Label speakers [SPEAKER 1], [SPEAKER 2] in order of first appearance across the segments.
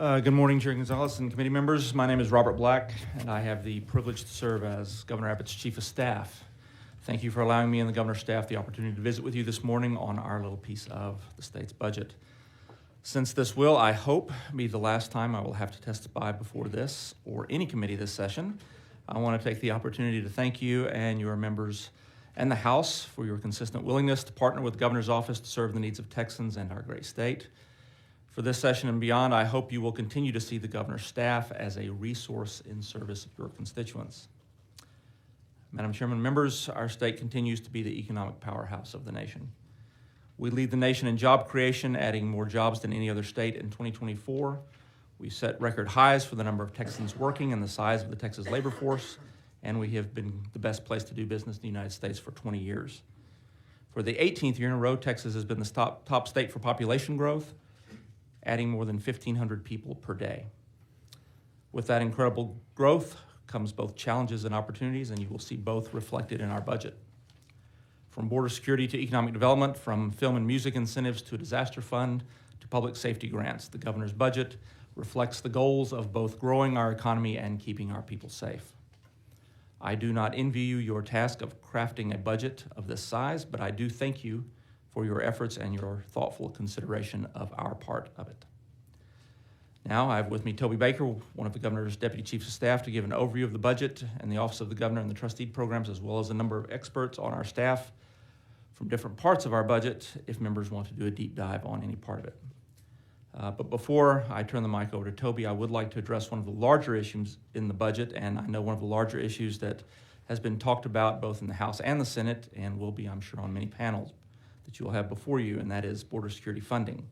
[SPEAKER 1] Good morning, Chair Gonzalez and committee members. My name is Robert Black, and I have the privilege to serve as Governor Abbott's Chief of Staff. Thank you for allowing me and the Governor's staff the opportunity to visit with you this morning on our little piece of the state's budget. Since this will, I hope, be the last time I will have to testify before this or any committee this session, I want to take the opportunity to thank you and your members and the House for your consistent willingness to partner with the Governor's office to serve the needs of Texans and our great state. For this session and beyond, I hope you will continue to see the Governor's staff as a resource in service of your constituents. Madam Chairman, members, our state continues to be the economic powerhouse of the nation. We lead the nation in job creation, adding more jobs than any other state in 2024. We set record highs for the number of Texans working and the size of the Texas labor force, and we have been the best place to do business in the United States for 20 years. For the 18th year in a row, Texas has been the top state for population growth, adding more than 1,500 people per day. With that incredible growth comes both challenges and opportunities, and you will see both reflected in our budget. From border security to economic development, from film and music incentives to a disaster fund to public safety grants, the Governor's budget reflects the goals of both growing our economy and keeping our people safe. I do not envy you your task of crafting a budget of this size, but I do thank you for your efforts and your thoughtful consideration of our part of it. Now I have with me Toby Baker, one of the Governor's Deputy Chiefs of Staff, to give an overview of the budget and the Office of the Governor and the trustee programs, as well as a number of experts on our staff from different parts of our budget if members want to do a deep dive on any part of it. But before I turn the mic over to Toby, I would like to address one of the larger issues in the budget, and I know one of the larger issues that has been talked about both in the House and the Senate and will be, I'm sure, on many panels that you will have before you, and that is border security funding.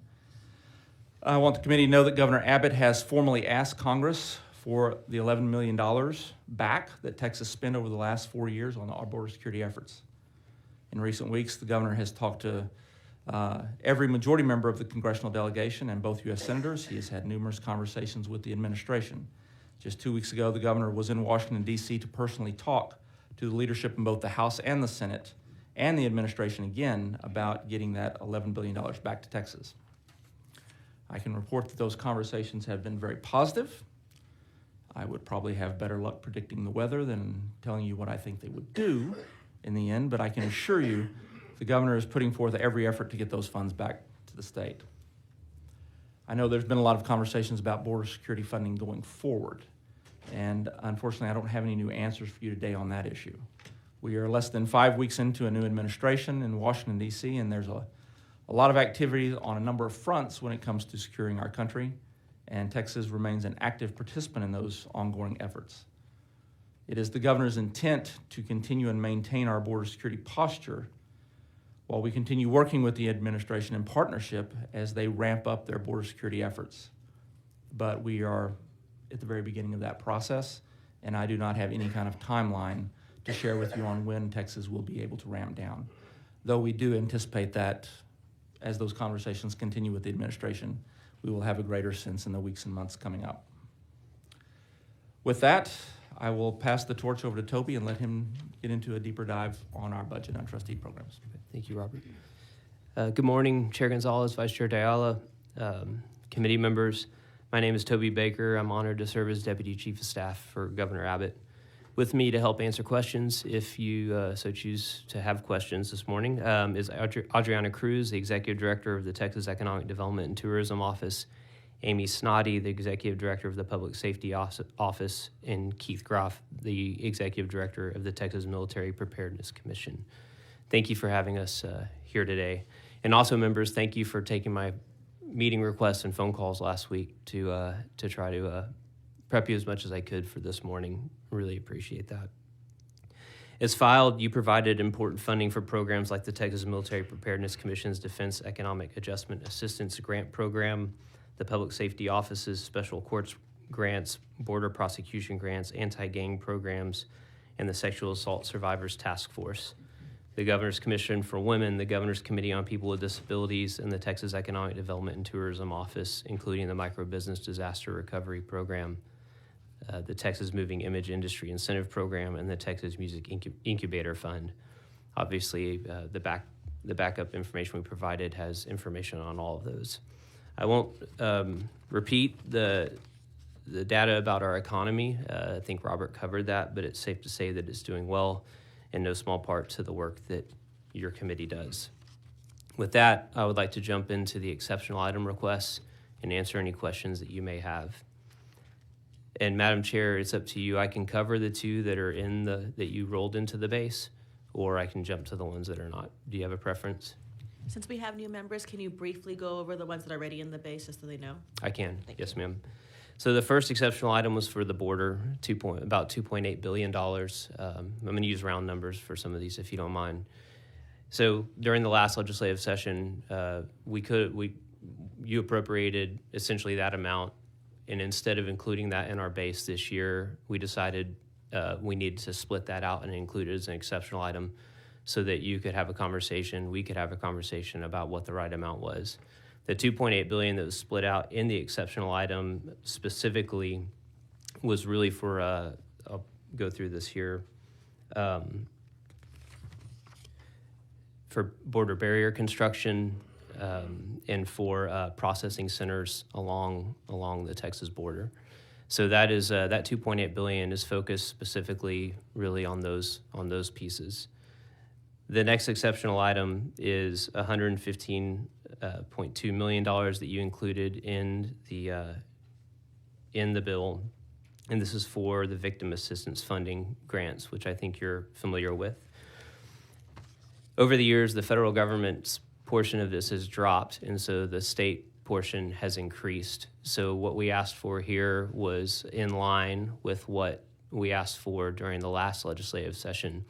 [SPEAKER 1] I want the committee to know that Governor Abbott has formally asked Congress for the $11 million back that Texas spent over the last 4 years on our border security efforts. In recent weeks, the governor has talked to every majority member of the congressional delegation and both U.S. senators. He has had numerous conversations with the administration. Just 2 weeks ago, the governor was in Washington, D.C. to personally talk to the leadership in both the House and the Senate and the administration again about getting that $11 billion back to Texas. I can report that those conversations have been very positive. I would probably have better luck predicting the weather than telling you what I think they would do in the end, but I can assure you the governor is putting forth every effort to get those funds back to the state. I know there's been a lot of conversations about border security funding going forward, and unfortunately I don't have any new answers for you today on that issue. We are less than 5 weeks into a new administration in Washington, D.C., and there's a lot of activity on a number of fronts when it comes to securing our country, and Texas remains an active participant in those ongoing efforts. It is the governor's intent to continue and maintain our border security posture while we continue working with the administration in partnership as they ramp up their border security efforts. But we are at the very beginning of that process, and I do not have any kind of timeline to share with you on when Texas will be able to ramp down, though we do anticipate that as those conversations continue with the administration, we will have a greater sense in the weeks and months coming up. With that, I will pass the torch over to Toby and let him get into a deeper dive on our budget and trustee programs.
[SPEAKER 2] Thank you, Robert. Good morning, Chair Gonzalez, Vice Chair Diala, committee members. My name is Toby Baker. I'm honored to serve as Deputy Chief of Staff for Governor Abbott. With me to help answer questions, if you so choose to have questions this morning, is Adriana Cruz, the Executive Director of the Texas Economic Development and Tourism Office, Amy Snoddy, the Executive Director of the Public Safety Office, and Keith Groff, the Executive Director of the Texas Military Preparedness Commission. Thank you for having us here today. And also, members, thank you for taking my meeting requests and phone calls last week to try to prep you as much as I could for this morning. Really appreciate that. As filed, you provided important funding for programs like the Texas Military Preparedness Commission's Defense Economic Adjustment Assistance Grant Program, the Public Safety Office's Special Courts Grants, Border Prosecution Grants, Anti-Gang Programs, and the Sexual Assault Survivors Task Force. The Governor's Commission for Women, the Governor's Committee on People with Disabilities, and the Texas Economic Development and Tourism Office, including the Microbusiness Disaster Recovery Program, the Texas Moving Image Industry Incentive Program, and the Texas Music Incubator Fund. Obviously, the backup information we provided has information on all of those. I won't repeat the data about our economy. I think Robert covered that, but it's safe to say that it's doing well, in no small part to the work that your committee does. With that, I would like to jump into the exceptional item requests and answer any questions that you may have. And Madam Chair, it's up to you. I can cover the two that are that you rolled into the base, or I can jump to the ones that are not. Do you have a preference?
[SPEAKER 3] Since we have new members, can you briefly go over the ones that are already in the base just so they know?
[SPEAKER 2] I can.
[SPEAKER 3] Thank
[SPEAKER 2] Yes, ma'am. So the first exceptional item was for the border, about $2.8 billion. I'm going to use round numbers for some of these, if you don't mind. So during the last legislative session, you appropriated essentially that amount, and instead of including that in our base this year, we decided we needed to split that out and include it as an exceptional item so that you could have a conversation, we could have a conversation about what the right amount was. The $2.8 billion that was split out in the exceptional item specifically was really for, I'll go through this here, for border barrier construction and for processing centers along the Texas border. So that is that $2.8 billion is focused specifically really on those pieces. The next exceptional item is $115.2 million that you included in the bill, and this is for the victim assistance funding grants, which I think you're familiar with. Over the years, the federal government's portion of this has dropped, and so the state portion has increased. So what we asked for here was in line with what we asked for during the last legislative session.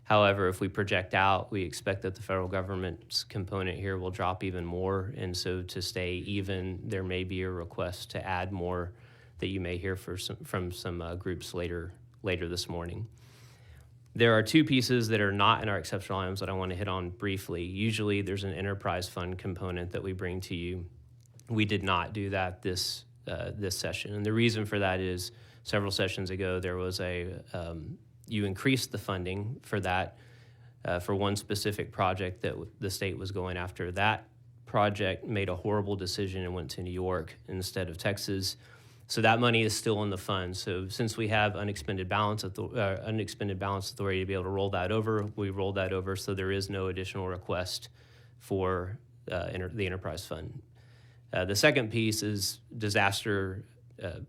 [SPEAKER 2] However, if we project out, we expect that the federal government's component here will drop even more, and so to stay even, there may be a request to add more that you may hear from some groups later this morning. There are two pieces that are not in our exceptional items that I want to hit on briefly. Usually there's an enterprise fund component that we bring to you. We did not do that this session, and the reason for that is several sessions ago there was you increased the funding for that for one specific project that the state was going after. That project made a horrible decision and went to New York instead of Texas. So that money is still in the fund. So since we have unexpended balance authority to be able to roll that over, we rolled that over, so there is no additional request for the enterprise fund. The second piece is disaster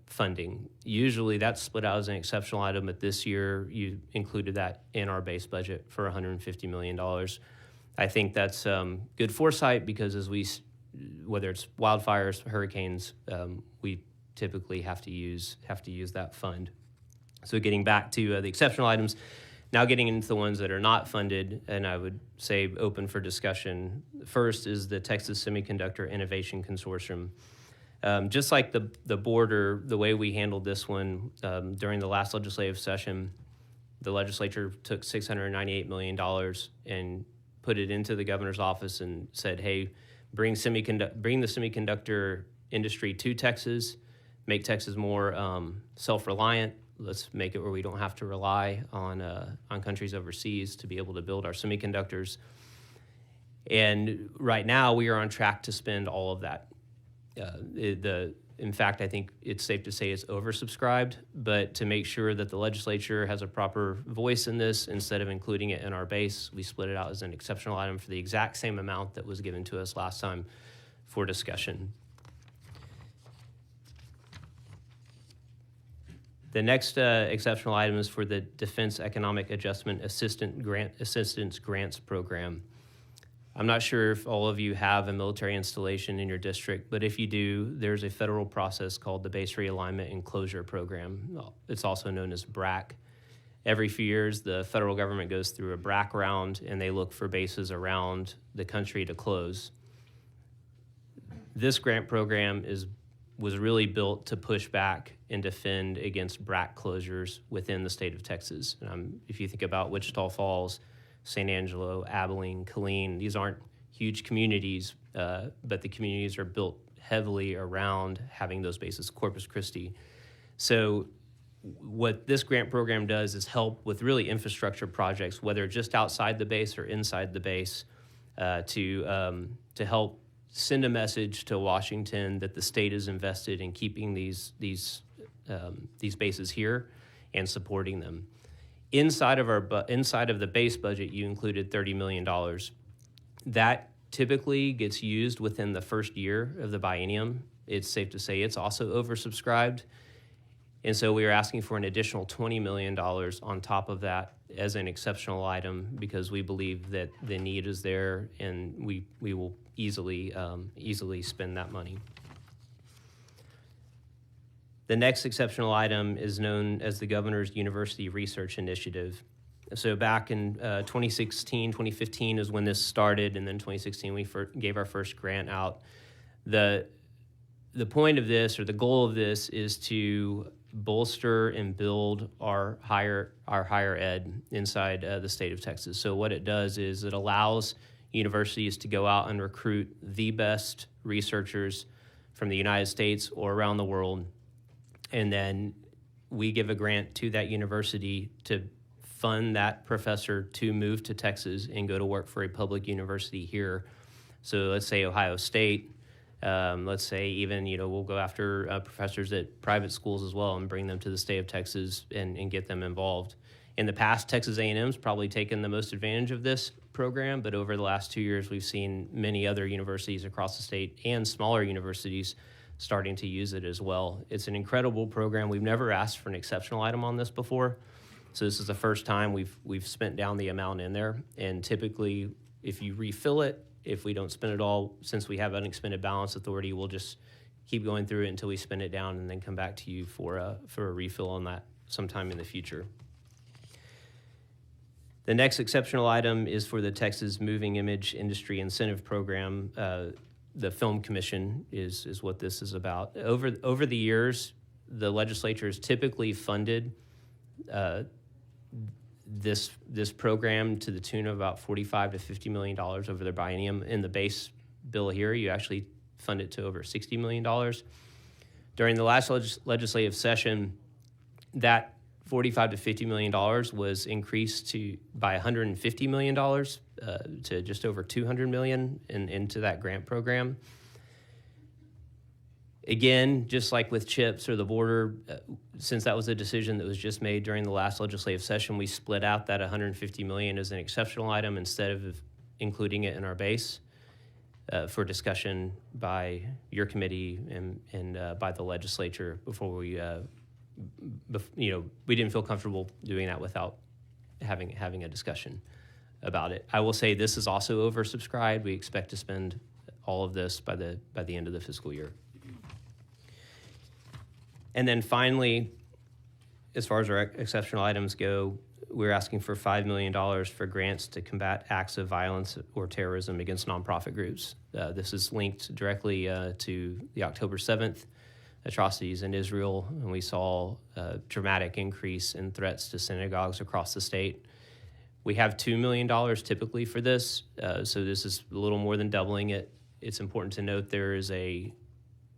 [SPEAKER 2] funding. Usually that's split out as an exceptional item, but this year you included that in our base budget for $150 million. I think that's good foresight because whether it's wildfires, hurricanes, we typically have to use that fund. So getting back to the exceptional items, now getting into the ones that are not funded, and I would say open for discussion. First is the Texas Semiconductor Innovation Consortium. Just like the border, the way we handled this one during the last legislative session, the legislature took $698 million and put it into the governor's office and said, hey, bring the semiconductor industry to Texas, make Texas more self-reliant. Let's make it where we don't have to rely on countries overseas to be able to build our semiconductors. And right now we are on track to spend all of that. In fact, I think it's safe to say it's oversubscribed, but to make sure that the legislature has a proper voice in this, instead of including it in our base, we split it out as an exceptional item for the exact same amount that was given to us last time for discussion. The next exceptional item is for the Defense Economic Adjustment Assistance Grants Program. I'm not sure if all of you have a military installation in your district, but if you do, there's a federal process called the Base Realignment and Closure Program. It's also known as BRAC. Every few years, the federal government goes through a BRAC round, and they look for bases around the country to close. This grant program was really built to push back and defend against BRAC closures within the state of Texas. If you think about Wichita Falls, San Angelo, Abilene, Killeen, these aren't huge communities, but the communities are built heavily around having those bases, Corpus Christi. So what this grant program does is help with really infrastructure projects, whether just outside the base or inside the base, to help send a message to Washington that the state is invested in keeping these bases here and supporting them. Inside of the base budget, you included $30 million. That typically gets used within the first year of the biennium. It's safe to say it's also oversubscribed. And so we are asking for an additional $20 million on top of that as an exceptional item because we believe that the need is there and we will easily spend that money. The next exceptional item is known as the Governor's University Research Initiative. So back in 2016, 2015 is when this started, and then 2016 we gave our first grant out. The point of this, or the goal of this, is to bolster and build our higher ed inside the state of Texas. So what it does is it allows universities to go out and recruit the best researchers from the United States or around the world, and then we give a grant to that university to fund that professor to move to Texas and go to work for a public university here. So let's say Ohio State. Let's say even, we'll go after professors at private schools as well and bring them to the state of Texas and get them involved. In the past, Texas A&M's probably taken the most advantage of this program, but over the last 2 years, we've seen many other universities across the state and smaller universities starting to use it as well. It's an incredible program. We've never asked for an exceptional item on this before, so this is the first time we've spent down the amount in there. And typically, if you refill it, if we don't spend it all, since we have unexpended balance authority, we'll just keep going through it until we spend it down and then come back to you for a refill on that sometime in the future. The next exceptional item is for the Texas Moving Image Industry Incentive Program. The Film Commission is what this is about. Over the years, the legislature has typically funded this program to the tune of about $45 to $50 million over their biennium. In the base bill here, you actually fund it to over $60 million. During the last legislative session, that $45 to $50 million was increased by $150 million to just over $200 million into that grant program. Again, just like with CHIPS or the border, since that was a decision that was just made during the last legislative session, we split out that $150 million as an exceptional item instead of including it in our base for discussion by your committee and by the legislature before we didn't feel comfortable doing that without having a discussion about it. I will say this is also oversubscribed. We expect to spend all of this by the end of the fiscal year. And then finally, as far as our exceptional items go, we're asking for $5 million for grants to combat acts of violence or terrorism against nonprofit groups. This is linked directly to the October 7th atrocities in Israel, and we saw a dramatic increase in threats to synagogues across the state. We have $2 million typically for this, so this is a little more than doubling it. It's important to note there is a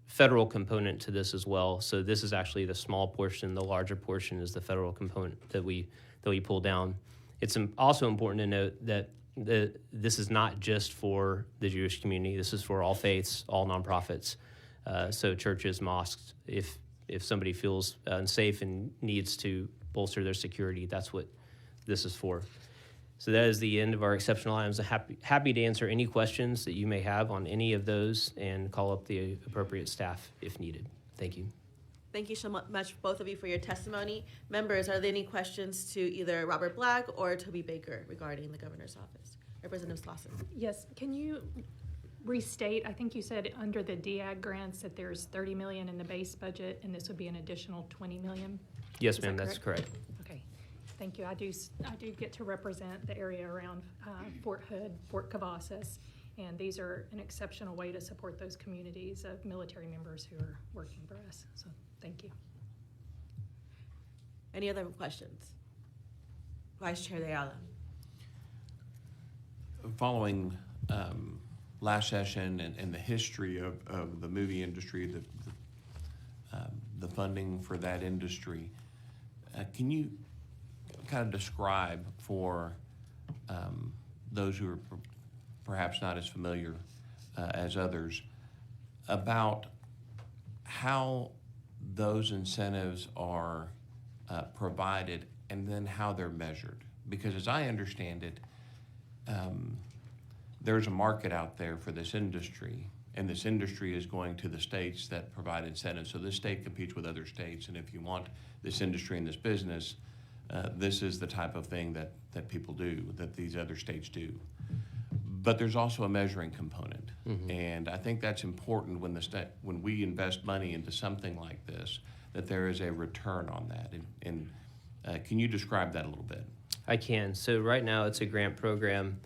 [SPEAKER 2] federal component to this as well. So this is actually the small portion. The larger portion is the federal component that we pull down. It's also important to note that this is not just for the Jewish community. This is for all faiths, all nonprofits. So churches, mosques, if somebody feels unsafe and needs to bolster their security, that's what this is for. So that is the end of our exceptional items. I'm happy to answer any questions that you may have on any of those and call up the appropriate staff if needed. Thank you.
[SPEAKER 3] Thank you so much, both of you, for your testimony. Members, are there any questions to either Robert Black or Toby Baker regarding the governor's office? Representative Slauson.
[SPEAKER 4] Yes, can you restate, I think you said under the DAG grants that there's $30 million in the base budget and this would be an additional $20 million?
[SPEAKER 2] Yes, ma'am, that's correct.
[SPEAKER 4] Okay, thank you. I do get to represent the area around Fort Hood, Fort Cavazos, and these are an exceptional way to support those communities of military members who are working for us. So thank you.
[SPEAKER 3] Any other questions? Vice Chair Ayala.
[SPEAKER 5] Following last session and the history of the movie industry, the funding for that industry, can you kind of describe for those who are perhaps not as familiar as others, about how those incentives are provided and then how they're measured. Because as I understand it, there's a market out there for this industry, and this industry is going to the states that provide incentives. So this state competes with other states, and if you want this industry and this business, this is the type of thing that people do, that these other states do. But there's also a measuring component, and I think that's important when we invest money into something like this, that there is a return on that. And can you describe that a little bit?
[SPEAKER 2] I can. So right now it's a grant program,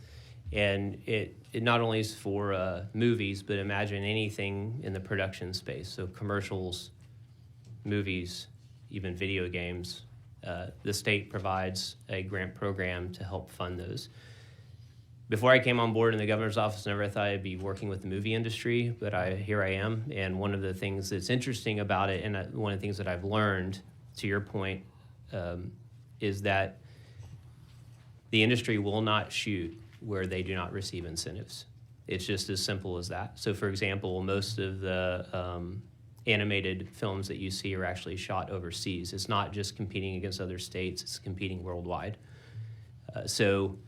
[SPEAKER 2] and it not only is for movies, but imagine anything in the production space. So commercials, movies, even video games. The state provides a grant program to help fund those. Before I came on board in the governor's office, I never thought I'd be working with the movie industry, but here I am. And one of the things that's interesting about it, and one of the things that I've learned, to your point, is that the industry will not shoot where they do not receive incentives. It's just as simple as that. So, for example, most of the animated films that you see are actually shot overseas. It's not just competing against other states, it's competing worldwide. So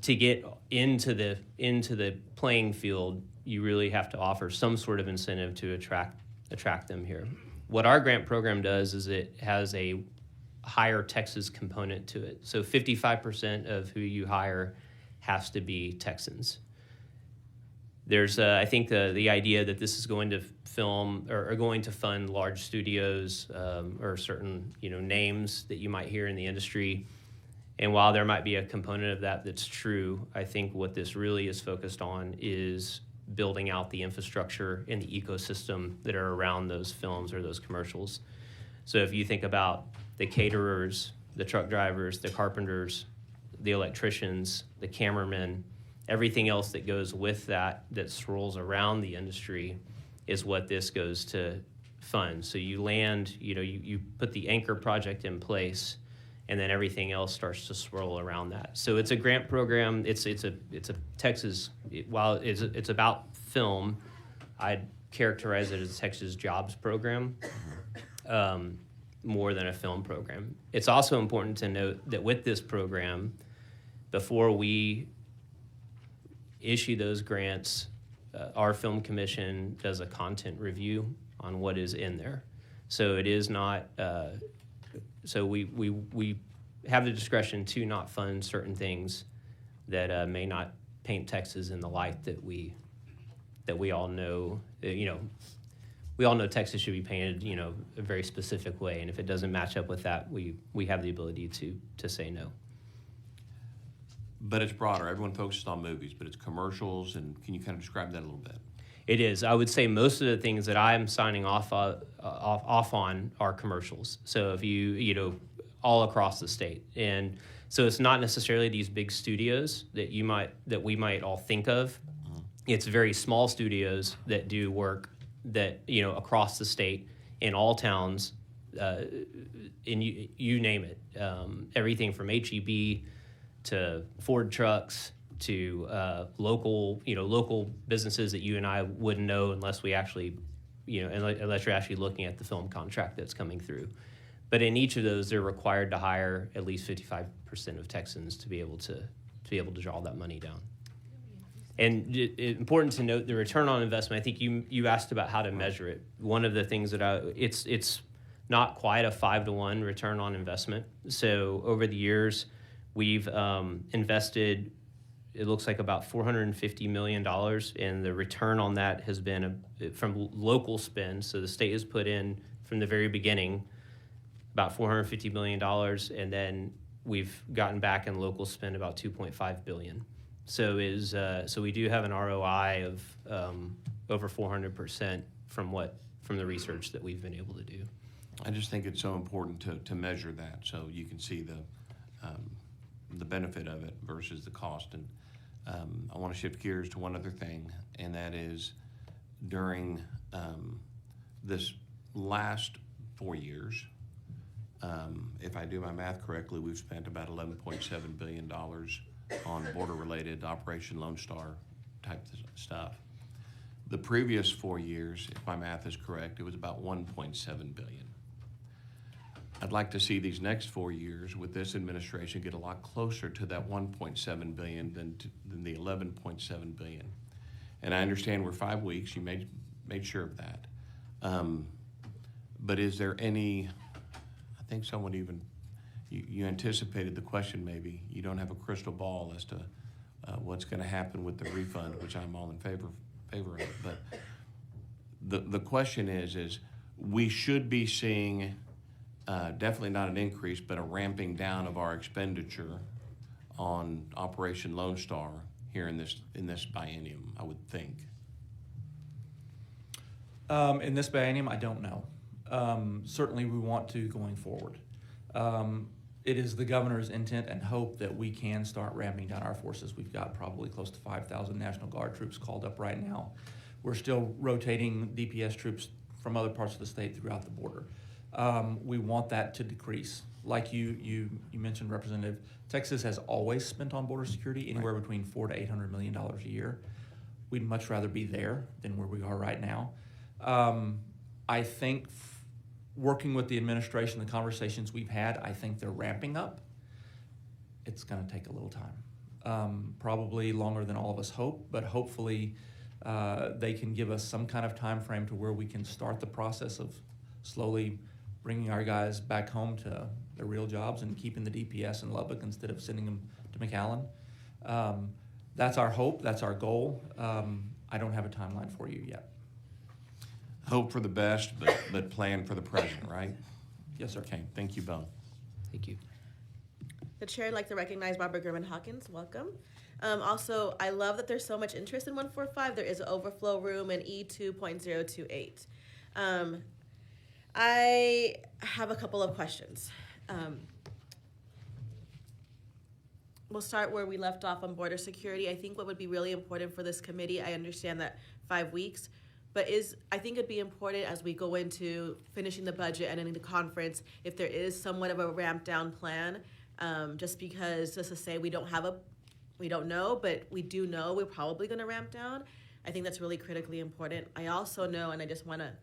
[SPEAKER 2] to get into the playing field, you really have to offer some sort of incentive to attract them here. What our grant program does is it has a hire Texas component to it. So 55% of who you hire has to be Texans. There's, I think, the idea that this is going to film or going to fund large studios or certain names that you might hear in the industry. And while there might be a component of that that's true, I think what this really is focused on is building out the infrastructure and the ecosystem that are around those films or those commercials. So if you think about the caterers, the truck drivers, the carpenters, the electricians, the cameramen, everything else that goes with that swirls around the industry is what this goes to fund. So you land, you put the anchor project in place, and then everything else starts to swirl around that. So it's a grant program. It's a Texas. While it's about film, I'd characterize it as a Texas jobs program more than a film program. It's also important to note that with this program, before we issue those grants, our film commission does a content review on what is in there. So it is not. So we have the discretion to not fund certain things that may not paint Texas in the light that we all know. We all know Texas should be painted a very specific way, and if it doesn't match up with that, we have the ability to say no.
[SPEAKER 5] But it's broader. Everyone focuses on movies, but it's commercials, and can you kind of describe that a little bit?
[SPEAKER 2] It is. I would say most of the things that I'm signing off on are commercials. So if you all across the state, and so it's not necessarily these big studios that we might all think of. Mm-hmm. It's very small studios that do work that across the state in all towns, and you name it. Everything from HEB to Ford trucks to local businesses that you and I wouldn't know unless we actually, unless you're actually looking at the film contract that's coming through. But in each of those, they're required to hire at least 55% of Texans to be able to draw that money down. And important to note the return on investment. I think you asked about how to measure it. One of the things that it's not quite a 5-to-1 return on investment. So over the years, we've invested, it looks like about $450 million, and the return on that has been from local spend. So the state has put in from the very beginning about $450 million, and then we've gotten back in local spend about $2.5 billion. So so we do have an ROI of over 400% from the research that we've been able to do.
[SPEAKER 5] I just think it's so important to measure that so you can see the benefit of it versus the cost. And I want to shift gears to one other thing, and that is during this last 4 years, if I do my math correctly, we've spent about $11.7 billion on border-related Operation Lone Star type stuff. The previous 4 years, if my math is correct, it was about $1.7 billion. I'd like to see these next 4 years with this administration get a lot closer to that $1.7 billion than the $11.7 billion. And I understand we're 5 weeks, you made sure of that. But is there any, I think someone even, you anticipated the question maybe, you don't have a crystal ball as to what's gonna happen with the refund, which I'm all in favor of, but the question is we should be seeing definitely not an increase, but a ramping down of our expenditure on Operation Lone Star here in this biennium, I would think.
[SPEAKER 1] In this biennium, I don't know. Certainly we want to going forward. It is the governor's intent and hope that we can start ramping down our forces. We've got probably close to 5,000 National Guard troops called up right now. We're still rotating DPS troops from other parts of the state throughout the border. We want that to decrease. Like you mentioned, Representative, Texas has always spent on border security anywhere between $400 to $800 million a year. We'd much rather be there than where we are right now. I think working with the administration, the conversations we've had, I think they're ramping up. It's going to take a little time, probably longer than all of us hope, but hopefully they can give us some kind of time frame to where we can start the process of slowly bringing our guys back home to their real jobs and keeping the DPS in Lubbock instead of sending them to McAllen. That's our hope. That's our goal. I don't have a timeline for you yet.
[SPEAKER 5] Hope for the best, but plan for the present, right?
[SPEAKER 1] Yes, sir.
[SPEAKER 5] Okay, thank you both.
[SPEAKER 2] Thank you.
[SPEAKER 3] The chair would like to recognize Barbara German-Hawkins. Welcome. Also, I love that there's so much interest in 145. There is an overflow room in E2.028. I have a couple of questions. We'll start where we left off on border security. I think what would be really important for this committee, I understand that 5 weeks, but I think it'd be important as we go into finishing the budget and ending the conference, if there is somewhat of a ramp down plan, just because, just to say we don't know, but we do know we're probably gonna ramp down. I think that's really critically important. I also know, and I just wanna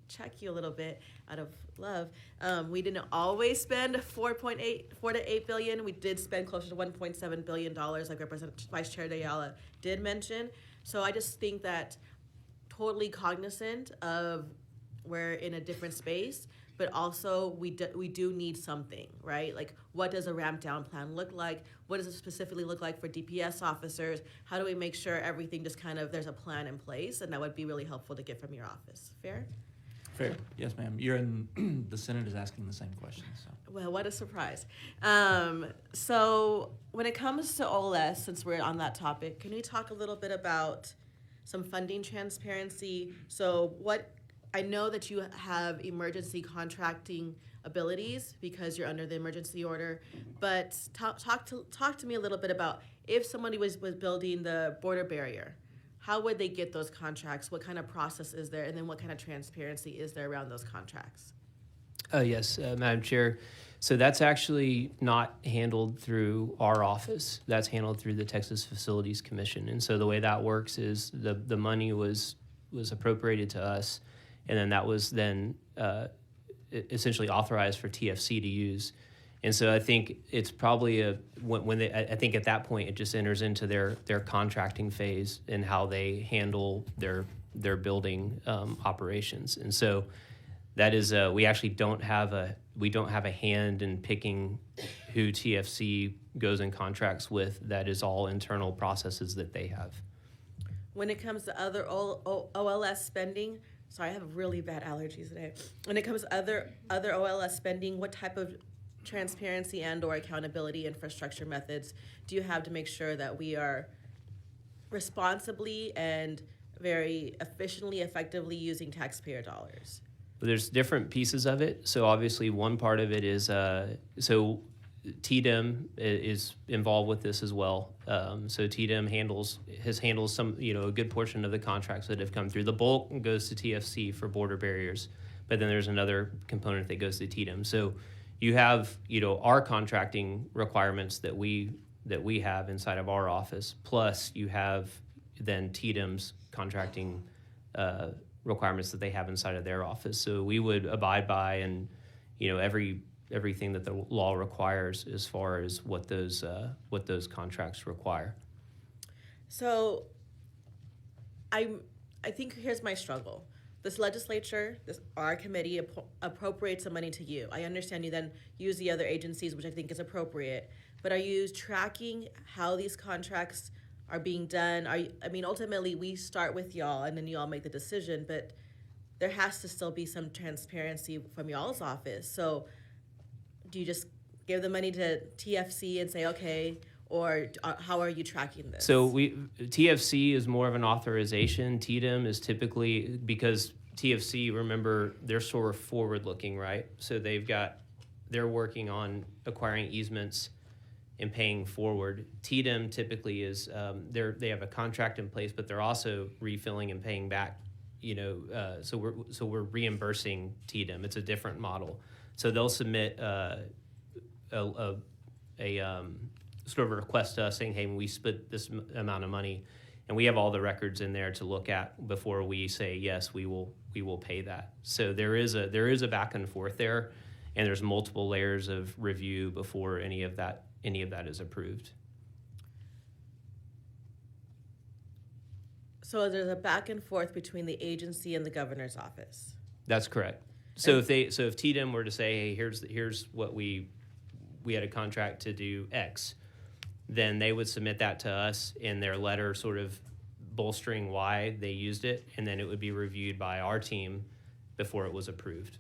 [SPEAKER 3] check you a little bit out of love, we didn't always spend 4 to 8 billion. We did spend closer to $1.7 billion, like Representative Vice Chair Ayala did mention. So I just think that totally cognizant of we're in a different space, but also we do need something, right? Like, what does a ramp down plan look like? What does it specifically look like for DPS officers? How do we make sure everything just kind of, there's a plan in place? And that would be really helpful to get from your office. Fair?
[SPEAKER 1] Fair. Yes, ma'am. You're in, the Senate is asking the same question. So.
[SPEAKER 3] Well, what a surprise. So when it comes to OLS, since we're on that topic, can we talk a little bit about some funding transparency? So I know that you have emergency contracting abilities because you're under the emergency order, but talk to me a little bit about if somebody was building the border barrier, how would they get those contracts? What kind of process is there? And then what kind of transparency is there around those contracts?
[SPEAKER 2] Yes, Madam Chair. So that's actually not handled through our office. That's handled through the Texas Facilities Commission. And so the way that works is the money was appropriated to us, and then that was then essentially authorized for TFC to use. And so I think it's probably I think at that point it just enters into their contracting phase and how they handle their building operations. And so that is we actually don't have a hand in picking who TFC goes in contracts with. That is all internal processes that they have.
[SPEAKER 3] When it comes to other OLS spending, sorry, I have really bad allergies today. When it comes to other OLS spending, what type of transparency and or accountability infrastructure methods do you have to make sure that we are responsibly and very efficiently, effectively using taxpayer dollars?
[SPEAKER 2] There's different pieces of it. So obviously one part of it is, so TDEM is involved with this as well. So TDEM has handled some, a good portion of the contracts that have come through. The bulk goes to TFC for border barriers, but then there's another component that goes to TDEM. So you have, our contracting requirements that we have inside of our office, plus you have then TDEM's contracting requirements that they have inside of their office. So we would abide by and, everything that the law requires as far as what those contracts require.
[SPEAKER 3] So I think here's my struggle. This legislature, our committee appropriates the money to you. I understand you then use the other agencies, which I think is appropriate. But are you tracking how these contracts are being done? Ultimately, we start with y'all, and then y'all make the decision. But there has to still be some transparency from y'all's office. So, do you just give the money to TFC and say, okay, or how are you tracking this?
[SPEAKER 2] So TFC is more of an authorization. TDM is typically, because TFC, remember, they're sort of forward-looking, right? So they're working on acquiring easements and paying forward. TDM typically is they have a contract in place, but they're also refilling and paying back. So we're reimbursing TDM. It's a different model. So they'll submit a sort of a request to us saying, hey, we split this amount of money, and we have all the records in there to look at before we say yes, we will pay that. So there is a back and forth there, and there's multiple layers of review before any of that is approved.
[SPEAKER 3] So there's a back and forth between the agency and the governor's office.
[SPEAKER 2] That's correct. So if TDM were to say, hey, here's what we had a contract to do X, then they would submit that to us in their letter, sort of bolstering why they used it, and then it would be reviewed by our team before it was approved.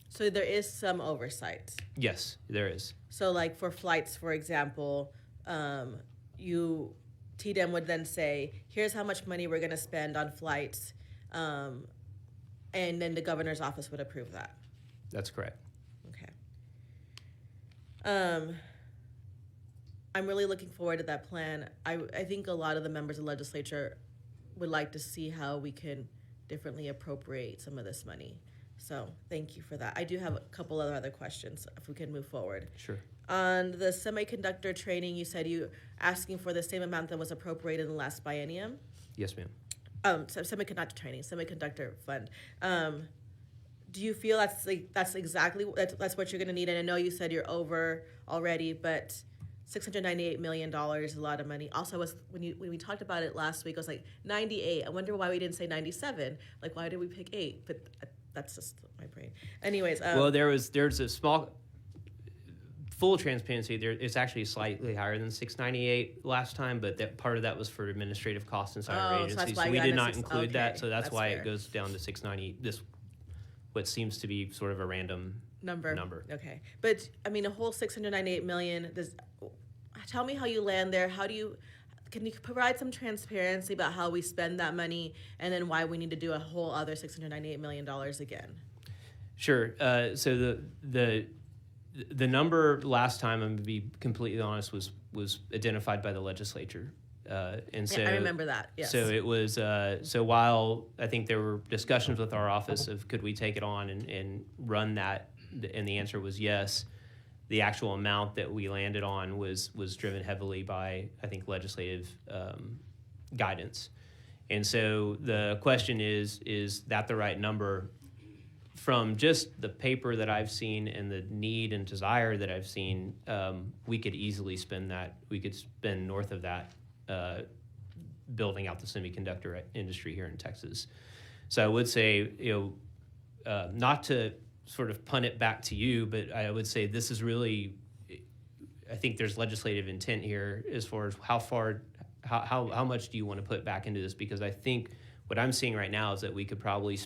[SPEAKER 3] So there is some oversight.
[SPEAKER 2] Yes, there is.
[SPEAKER 3] So like for flights, for example, TDM would then say, here's how much money we're going to spend on flights, and then the governor's office would approve that.
[SPEAKER 2] That's correct.
[SPEAKER 3] Okay. I'm really looking forward to that plan. I think a lot of the members of the legislature would like to see how we can differently appropriate some of this money. So thank you for that. I do have a couple of other questions if we can move forward.
[SPEAKER 2] Sure.
[SPEAKER 3] On the semiconductor training, you said you asking for the same amount that was appropriated in the last biennium.
[SPEAKER 2] Yes, ma'am.
[SPEAKER 3] So semiconductor fund. Do you feel that's exactly that's what you're going to need? And I know you said you're over already, but $698 million is a lot of money. Also, when we talked about it last week, I was like 98. I wonder why we didn't say 97. Like, why did we pick 8? But that's just my brain. Anyways.
[SPEAKER 2] Well, there's a small. Full transparency, it's actually slightly higher than 698 last time, but that part of that was for administrative costs inside our agency. So we did not include that, so that's why fair. It goes down to 690. This, what seems to be sort of a random number.
[SPEAKER 3] Okay, but I mean, a whole $698 million. Tell me how you land there. Can you provide some transparency about how we spend that money, and then why we need to do a whole other $698 million again?
[SPEAKER 2] Sure. So the number last time, I'm going to be completely honest, was identified by the legislature. And so
[SPEAKER 3] I remember that, yes.
[SPEAKER 2] So it was, so while I think there were discussions with our office of could we take it on and run that, and the answer was yes, the actual amount that we landed on was driven heavily by, I think, legislative guidance. And so the question is that the right number? From just the paper that I've seen and the need and desire that I've seen, we could easily spend that. We could spend north of that building out the semiconductor industry here in Texas. So I would say, not to sort of punt it back to you, but I would say this is really, I think there's legislative intent here as far as how much do you want to put back into this? Because I think what I'm seeing right now is that we could probably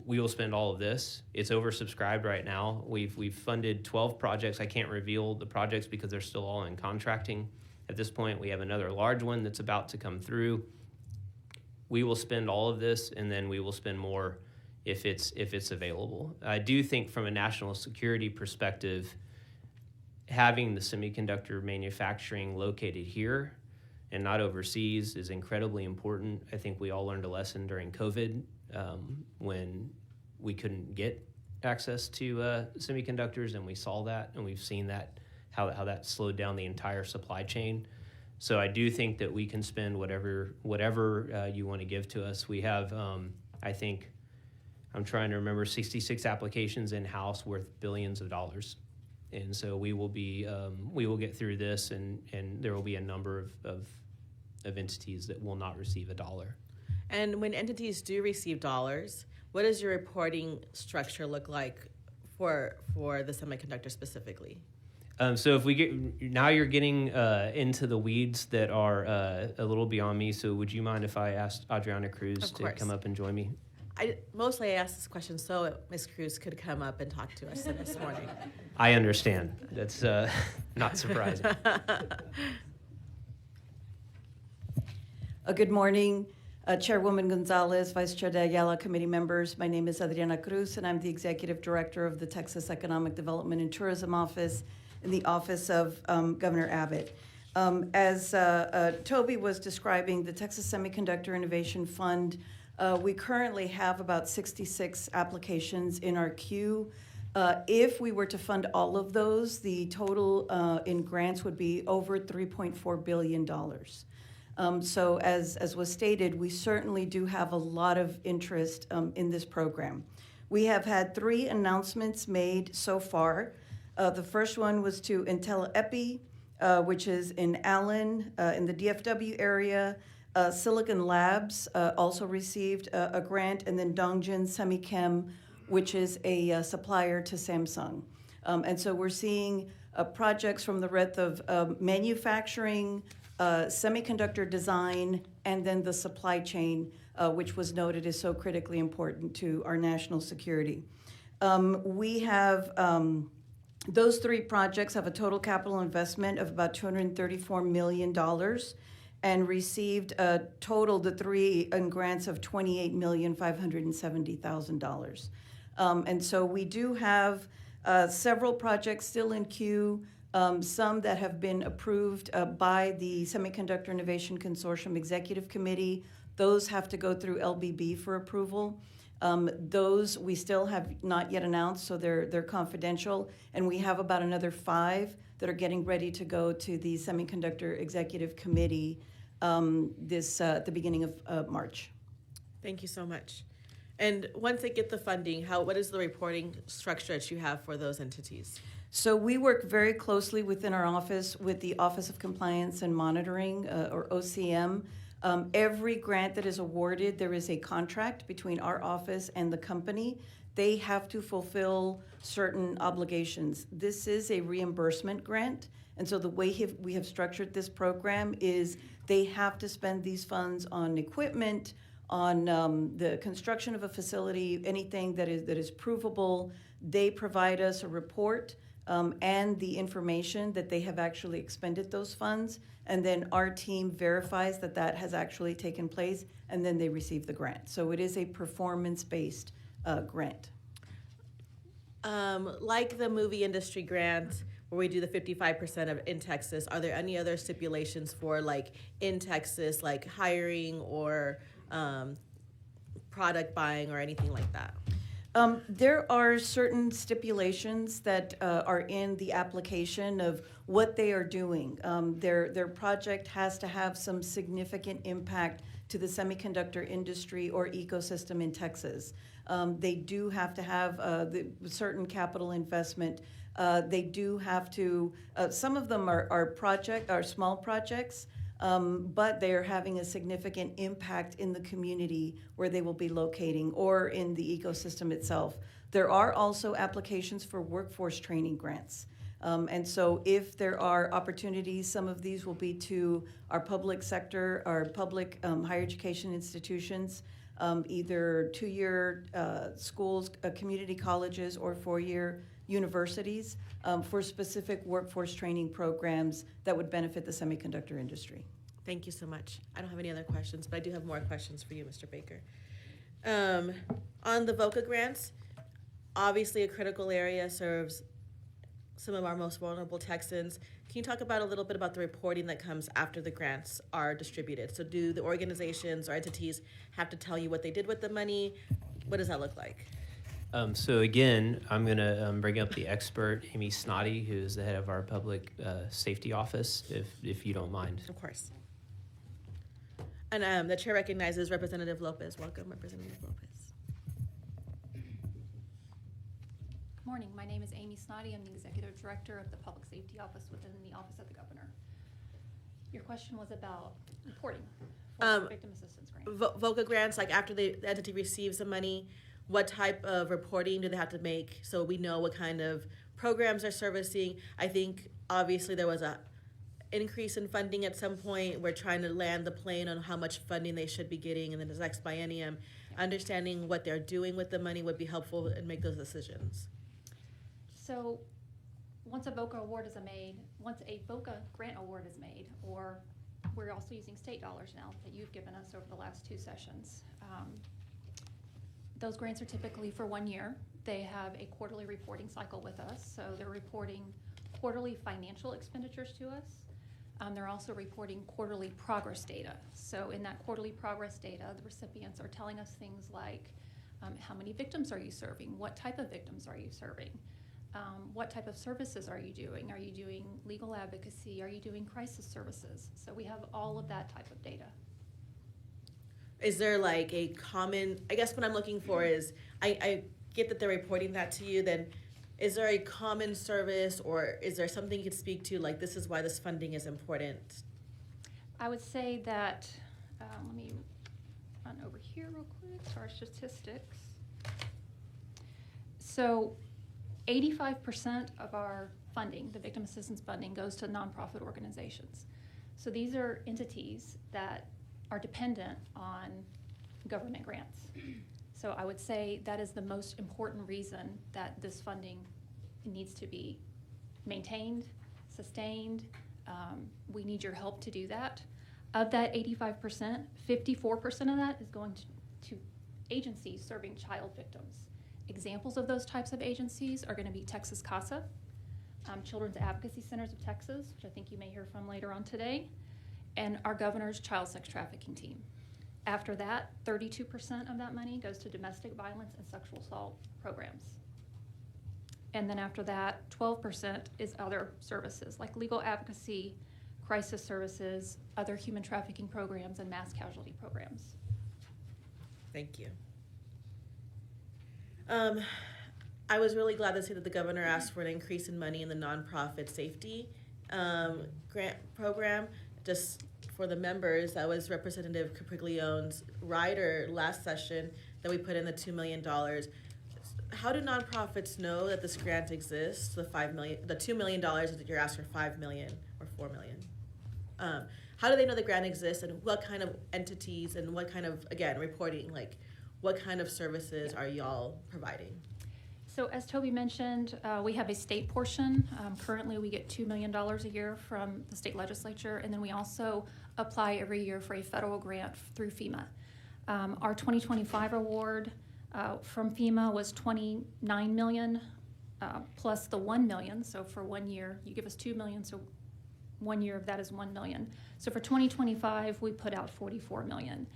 [SPEAKER 2] we will spend all of this. It's oversubscribed right now. We've funded 12 projects. I can't reveal the projects because they're still all in contracting. At this point, we have another large one that's about to come through. We will spend all of this, and then we will spend more if it's available. I do think from a national security perspective, having the semiconductor manufacturing located here and not overseas is incredibly important. I think we all learned a lesson during COVID when we couldn't get access to semiconductors, and we saw that, and we've seen that how that slowed down the entire supply chain. So I do think that we can spend whatever you want to give to us. We have, I think, I'm trying to remember, 66 applications in-house worth billions of dollars. And so we will get through this, and there will be a number of entities that will not receive a dollar.
[SPEAKER 3] And when entities do receive dollars, what does your reporting structure look like for the semiconductor specifically?
[SPEAKER 2] So if we now you're getting into the weeds that are a little beyond me. So would you mind if I asked Adriana Cruz to come up and join me?
[SPEAKER 3] I asked this question so Ms. Cruz could come up and talk to us this morning.
[SPEAKER 2] I understand. That's not surprising.
[SPEAKER 6] Good morning, Chairwoman Gonzalez, Vice Chair de Ayala, committee members. My name is Adriana Cruz, and I'm the Executive Director of the Texas Economic Development and Tourism Office in the Office of Governor Abbott. As Toby was describing, the Texas Semiconductor Innovation Fund, we currently have about 66 applications in our queue. If we were to fund all of those, the total in grants would be over $3.4 billion. So as was stated, we certainly do have a lot of interest in this program. We have had 3 announcements made so far. The first one was to IntelliEpi, which is in Allen, in the DFW area. Silicon Labs also received a grant, and then Dongjin Semichem, which is a supplier to Samsung. And so we're seeing projects from the breadth of manufacturing, semiconductor design, and then the supply chain, which was noted is so critically important to our national security. We have those 3 projects have a total capital investment of about $234 million and received a total, the 3 in grants of $28,570,000. And so we do have several projects still in queue. Some that have been approved by the Semiconductor Innovation Consortium Executive Committee. Those have to go through LBB for approval. Those we still have not yet announced, so they're confidential. And we have about another 5 that are getting ready to go to the Semiconductor Executive Committee at the beginning of March.
[SPEAKER 3] Thank you so much. And once they get the funding, what is the reporting structure that you have for those entities?
[SPEAKER 6] So we work very closely within our office with the Office of Compliance and Monitoring, or OCM. Every grant that is awarded, there is a contract between our office and the company. They have to fulfill certain obligations. This is a reimbursement grant, and so the way we have structured this program is they have to spend these funds on equipment, on the construction of a facility, anything that is provable. They provide us a report and the information that they have actually expended those funds, and then our team verifies that that has actually taken place, and then they receive the grant. So it is a performance-based grant.
[SPEAKER 3] Like the movie industry grant, where we do the 55% in Texas, are there any other stipulations for in Texas, like hiring or product buying or anything like that?
[SPEAKER 6] There are certain stipulations that are in the application of what they are doing. Their project has to have some significant impact to the semiconductor industry or ecosystem in Texas. They do have to have the certain capital investment. They do have to, some of them are small projects, but they are having a significant impact in the community where they will be locating or in the ecosystem itself. There are also applications for workforce training grants. And so if there are opportunities, some of these will be to our public sector, our public higher education institutions, either 2-year schools, community colleges, or 4-year universities for specific workforce training programs that would benefit the semiconductor industry.
[SPEAKER 3] Thank you so much. I don't have any other questions, but I do have more questions for you, Mr. Baker. On the VOCA grants, obviously a critical area, serves some of our most vulnerable Texans. Can you talk about a little bit about the reporting that comes after the grants are distributed? So do the organizations or entities have to tell you what they did with the money? What does that look like?
[SPEAKER 2] So again, I'm going to bring up the expert, Amy Snoddy, who is the head of our public safety office, if you don't mind.
[SPEAKER 3] Of course. And the chair recognizes Representative Lopez. Welcome, Representative Lopez.
[SPEAKER 7] Good morning. My name is Amy Snoddy. I'm the Executive Director of the Public Safety Office within the Office of the Governor. Your question was about reporting for victim assistance grants.
[SPEAKER 3] VOCA grants, like after the entity receives the money, what type of reporting do they have to make so we know what kind of programs they're servicing? I think obviously there was a increase in funding at some point. We're trying to land the plane on how much funding they should be getting in the next biennium. Understanding what they're doing with the money would be helpful and make those decisions.
[SPEAKER 7] So once a VOCA grant award is made, or we're also using state dollars now that you've given us over the last 2 sessions. Those grants are typically for 1 year. They have a quarterly reporting cycle with us, so they're reporting quarterly financial expenditures to us. They're also reporting quarterly progress data. So in that quarterly progress data, the recipients are telling us things like, how many victims are you serving? What type of victims are you serving? What type of services are you doing? Are you doing legal advocacy? Are you doing crisis services? So we have all of that type of data.
[SPEAKER 3] Is there like a common, I guess what I'm looking for is, I get that they're reporting that to you, then is there a common service, or is there something you could speak to, like this is why this funding is important?
[SPEAKER 7] I would say that, let me run over here real quick, to our statistics. So 85% of our funding, the victim assistance funding, goes to nonprofit organizations. So these are entities that are dependent on government grants. So I would say that is the most important reason that this funding needs to be maintained, sustained. We need your help to do that. Of that 85%, 54% of that is going to agencies serving child victims. Examples of those types of agencies are going to be Texas CASA, Children's Advocacy Centers of Texas, which I think you may hear from later on today, and our governor's child sex trafficking team. After that, 32% of that money goes to domestic violence and sexual assault programs. And then after that, 12% is other services like legal advocacy, crisis services, other human trafficking programs, and mass casualty programs.
[SPEAKER 3] Thank you. I was really glad to see that the governor asked for an increase in money in the nonprofit safety grant program. Just for the members, that was Representative Capriglione's rider last session that we put in the $2 million. How do nonprofits know that this grant exists? The $2 million that you're asking for $5 million or $4 million. How do they know the grant exists, and what kind of entities and what kind of, again, reporting, like what kind of services are y'all providing?
[SPEAKER 7] So as Toby mentioned, we have a state portion. Currently we get $2 million a year from the state legislature, and then we also apply every year for a federal grant through FEMA. Our 2025 award from FEMA was $29 million plus the $1 million. So for 1 year, you give us $2 million, so 1 year of that is $1 million. So for 2025, we put out $44 million.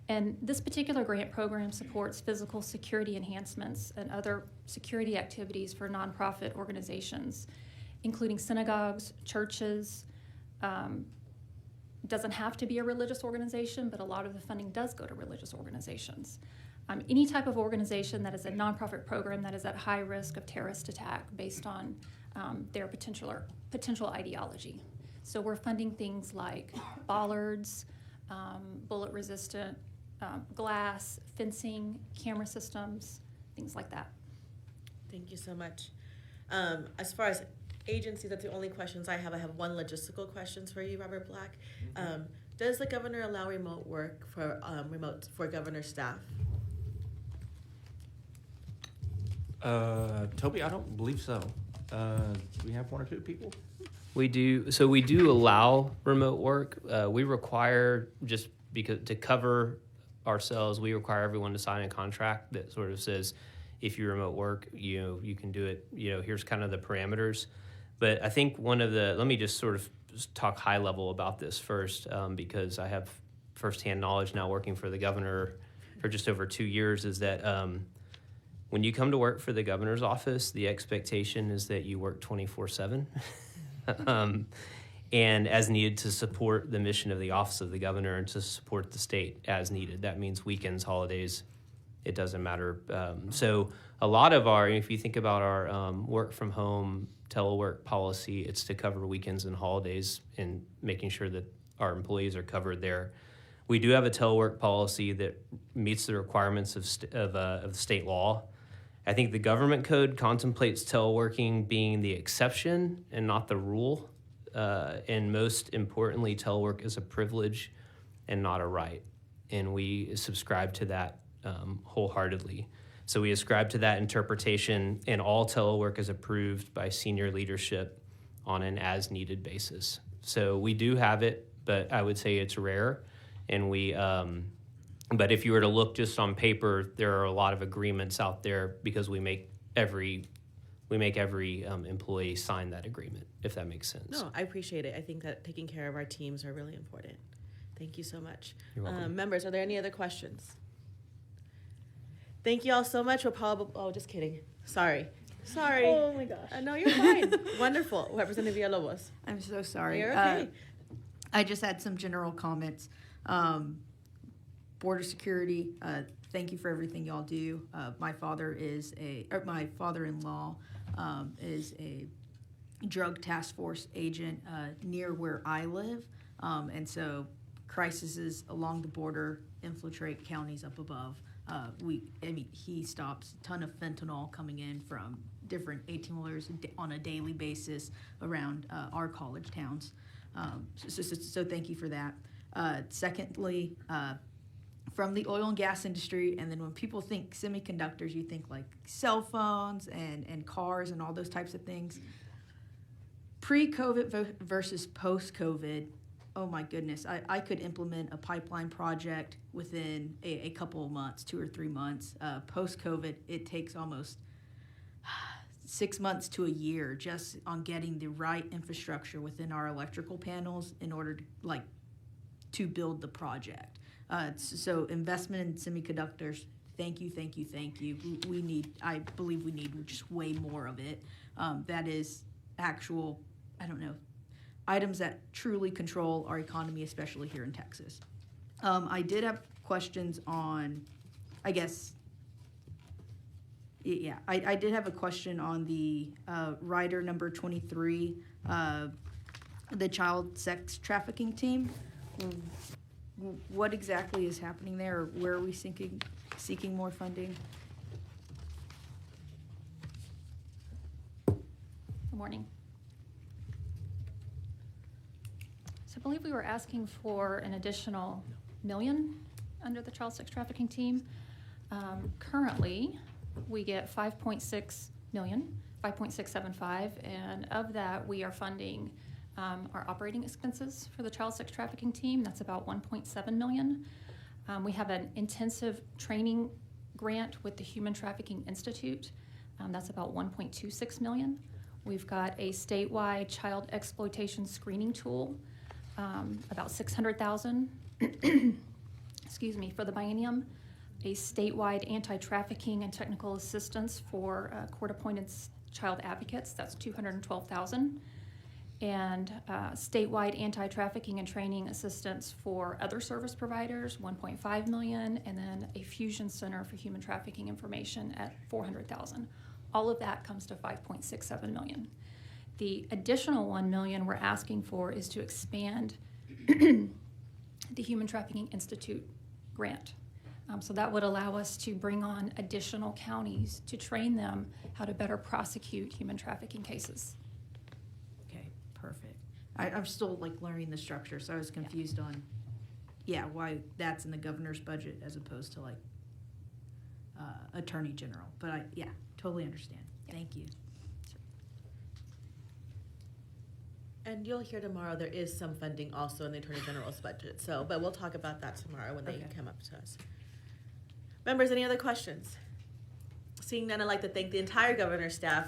[SPEAKER 7] And this particular grant program supports physical security enhancements and other security activities for nonprofit organizations, including synagogues, churches. Doesn't have to be a religious organization, but a lot of the funding does go to religious organizations. Any type of organization that is a nonprofit program that is at high risk of terrorist attack based on their potential ideology. So we're funding things like bollards, bullet-resistant glass, fencing, camera systems, things like that.
[SPEAKER 3] Thank you so much. As far as agencies, that's the only questions I have. I have one logistical questions for you, Robert Black. Does the governor allow remote work for governor staff?
[SPEAKER 1] Toby, I don't believe so. Do we have 1 or 2 people?
[SPEAKER 2] We do. So we do allow remote work. We require, just because to cover ourselves, we require everyone to sign a contract that sort of says, if you remote work, you can do it. Here's kind of the parameters. But I think let me just sort of talk high level about this first, because I have firsthand knowledge now working for the governor for just over 2 years, is that when you come to work for the governor's office, the expectation is that you work 24/7. And as needed to support the mission of the office of the governor and to support the state as needed. That means weekends, holidays, it doesn't matter. So a lot of if you think about our work from home, telework policy, it's to cover weekends and holidays and making sure that our employees are covered there. We do have a telework policy that meets the requirements of state law. I think the government code contemplates teleworking being the exception and not the rule. And most importantly, telework is a privilege and not a right. And we subscribe to that wholeheartedly. So we ascribe to that interpretation, and all telework is approved by senior leadership on an as-needed basis. So we do have it, but I would say it's rare. And but if you were to look just on paper, there are a lot of agreements out there because we make every employee sign that agreement, if that makes sense.
[SPEAKER 3] No, I appreciate it. I think that taking care of our teams are really important. Thank you so much.
[SPEAKER 2] You're welcome.
[SPEAKER 3] Members, are there any other questions? Thank you all so much. We'll probably, just kidding. Sorry.
[SPEAKER 8] Oh my gosh.
[SPEAKER 3] No, you're fine. Wonderful. Representative Villalobos.
[SPEAKER 8] I'm so sorry.
[SPEAKER 3] You're okay.
[SPEAKER 8] I just had some general comments. Border security, thank you for everything y'all do. My father-in-law is a drug task force agent near where I live. And so crises along the border infiltrate counties up above. He stops a ton of fentanyl coming in from different 18-wheelers on a daily basis around our college towns. So thank you for that. Secondly, from the oil and gas industry, and then when people think semiconductors, you think like cell phones and cars and all those types of things. Pre-COVID versus post-COVID, oh my goodness, I could implement a pipeline project within a couple of months, 2 or 3 months. Post-COVID, it takes almost 6 months to a year just on getting the right infrastructure within our electrical panels in order to build the project. So investment in semiconductors, thank you. I believe we need just way more of it. That is actual, items that truly control our economy, especially here in Texas. I did have questions on, I did have a question on the rider number 23, the child sex trafficking team. What exactly is happening there? Or where are we seeking more funding?
[SPEAKER 7] Good morning. So I believe we were asking for an additional $1 million under the child sex trafficking team. Currently, we get $5.6 million, 5.675, and of that, we are funding our operating expenses for the child sex trafficking team. That's about $1.7 million. We have an intensive training grant with the Human Trafficking Institute. That's about $1.26 million. We've got a statewide child exploitation screening tool, about $600,000, excuse me, for the biennium. A statewide anti-trafficking and technical assistance for court-appointed child advocates, that's $212,000. And statewide anti-trafficking and training assistance for other service providers, $1.5 million, and then a fusion center for human trafficking information at $400,000. All of that comes to $5.67 million. The additional $1 million we're asking for is to expand the Human Trafficking Institute grant. So that would allow us to bring on additional counties to train them how to better prosecute human trafficking cases.
[SPEAKER 8] Perfect. I'm still learning the structure, so I was confused on, why that's in the governor's budget as opposed to attorney general. But I totally understand. Thank you.
[SPEAKER 3] And you'll hear tomorrow there is some funding also in the Attorney General's budget. But we'll talk about that tomorrow when they come up to us. Members, any other questions? Seeing none, I'd like to thank the entire governor's staff